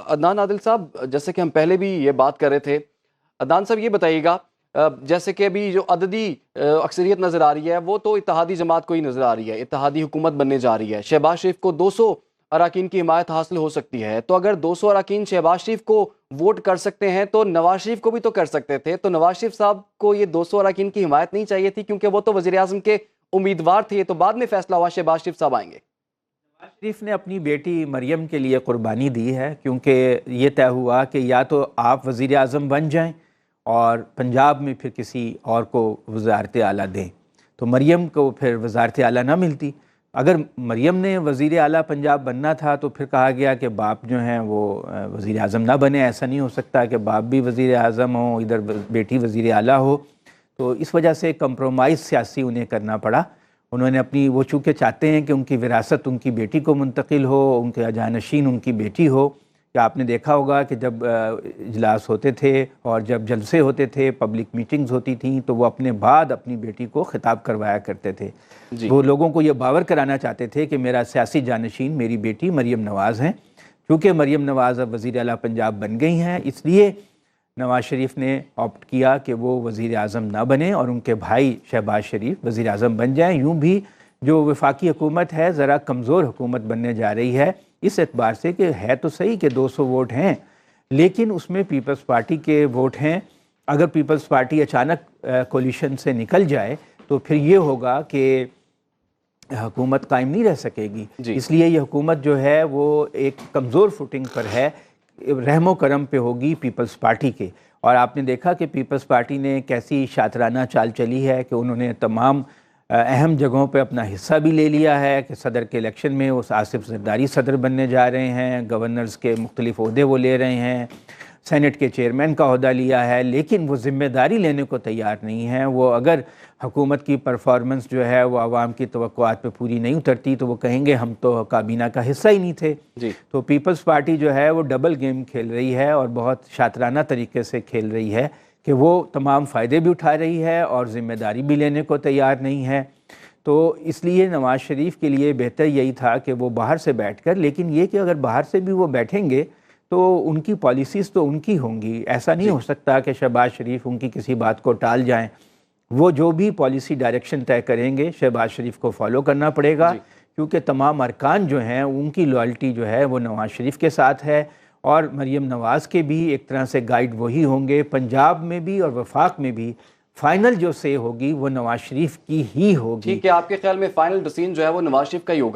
अदनान आदिल साहब, जैसे कि हम पहले भी ये बात कर रहे थे, अदनान साहब ये बताइएगा, जैसे कि अभी जो अददी अक्सरियत नज़र आ रही है वो तो इत्तेहादी जमात को ही नज़र आ रही है, इत्तेहादी हुकूमत बनने जा रही है। शहबाज शरीफ को 200 अरकान की हिमायत हासिल हो सकती है, तो अगर 200 अरकान शहबाज शरीफ को वोट कर सकते हैं तो नवाज शरीफ को भी तो कर सकते थे। तो नवाज शरीफ साहब को ये 200 अरकान की हिमायत नहीं चाहिए थी, क्योंकि वो तो वज़ीर आज़म के उम्मीदवार थे। तो बाद में फैसला हुआ शहबाज शरीफ साहब आएंगे। नवाज शरीफ ने अपनी बेटी मरियम के लिए कुर्बानी दी है, क्योंकि ये तय हुआ कि या तो आप वज़ीर आज़म बन जाएं और पंजाब में फिर किसी और को वज़ारत आला दें। तो मरियम को फिर वज़ारत आला ना मिलती। अगर मरियम ने वज़ीर आला पंजाब बनना था तो फिर कहा गया कि बाप जो हैं वो वज़ीर आज़म ना बने। ऐसा नहीं हो सकता कि बाप भी वज़ीर आज़म हो, इधर बेटी वज़ीर आला हो। तो इस वजह से कंप्रोमाइज़ सियासी उन्हें करना पड़ा। उन्होंने अपनी, वो चूँकि चाहते हैं कि उनकी विरासत उनकी बेटी को मुंतकिल हो, उनके जानशीन उनकी बेटी हो। कि आपने देखा होगा कि जब इजलास होते थे और जब जलसे होते थे, पब्लिक मीटिंग्स होती थी, तो वो अपने बाद अपनी बेटी को खिताब करवाया करते थे। वो लोगों को ये बावर कराना चाहते थे कि मेरा सियासी जानशीन मेरी बेटी मरियम नवाज़ हैं। चूँकि मरियम नवाज़ अब वज़ीर आला पंजाब बन गई हैं, इसलिए नवाज शरीफ ने ऑप्ट किया कि वो वज़ीर आज़म ना बने और उनके भाई शहबाज शरीफ वज़ीर आज़म बन जाएँ। यूँ भी जो वफाकी हुकूमत है ज़रा कमज़ोर हुकूमत बनने जा रही है, इस एतबार से कि है तो सही कि 200 वोट हैं, लेकिन उसमें पीपल्स पार्टी के वोट हैं। अगर पीपल्स पार्टी अचानक कोलिशन से निकल जाए तो फिर ये होगा कि हुकूमत कायम नहीं रह सकेगी। इसलिए ये हुकूमत जो है वो एक कमज़ोर फुटिंग पर है, रहमो करम पे होगी पीपल्स पार्टी के। और आपने देखा कि पीपल्स पार्टी ने कैसी शातराना चाल चली है कि उन्होंने तमाम अहम जगहों पे अपना हिस्सा भी ले लिया है कि सदर के इलेक्शन में वो आसिफ ज़रदारी सदर बनने जा रहे हैं, गवर्नर्स के मुख्तलिफ ओहदे वो ले रहे हैं, सेनेट के चेयरमैन का ओहदा लिया है, लेकिन वो ज़िम्मेदारी लेने को तैयार नहीं है। वो अगर हुकूमत की परफॉर्मेंस जो है वो आवाम की तवक्कुआत पे पूरी नहीं उतरती तो वो कहेंगे हम तो काबीना का हिस्सा ही नहीं थे। तो पीपल्स पार्टी जो है वो डबल गेम खेल रही है और बहुत शातराना तरीके से खेल रही है कि वो तमाम फ़ायदे भी उठा रही है और ज़िम्मेदारी भी लेने को तैयार नहीं है। तो इसलिए नवाज़ शरीफ के लिए बेहतर यही था कि वो बाहर से बैठकर, लेकिन ये कि अगर बाहर से भी वो बैठेंगे तो उनकी पॉलिसीज़ तो उनकी होंगी। ऐसा नहीं हो सकता कि शहबाज शरीफ उनकी किसी बात को टाल जाएं। वो जो भी पॉलिसी डायरेक्शन तय करेंगे शहबाज शरीफ को फॉलो करना पड़ेगा, क्योंकि तमाम अरकान जो हैं उनकी लॉयल्टी जो है वो नवाज़ शरीफ के साथ है और मरियम नवाज़ के भी एक तरह से गाइड वही होंगे। पंजाब में भी और वफाक में भी फाइनल जो से होगी वो नवाज़ शरीफ की ही होगी। ठीक है, आपके ख्याल में फाइनल डिसीजन जो है वो नवाज शरीफ का ही होगा?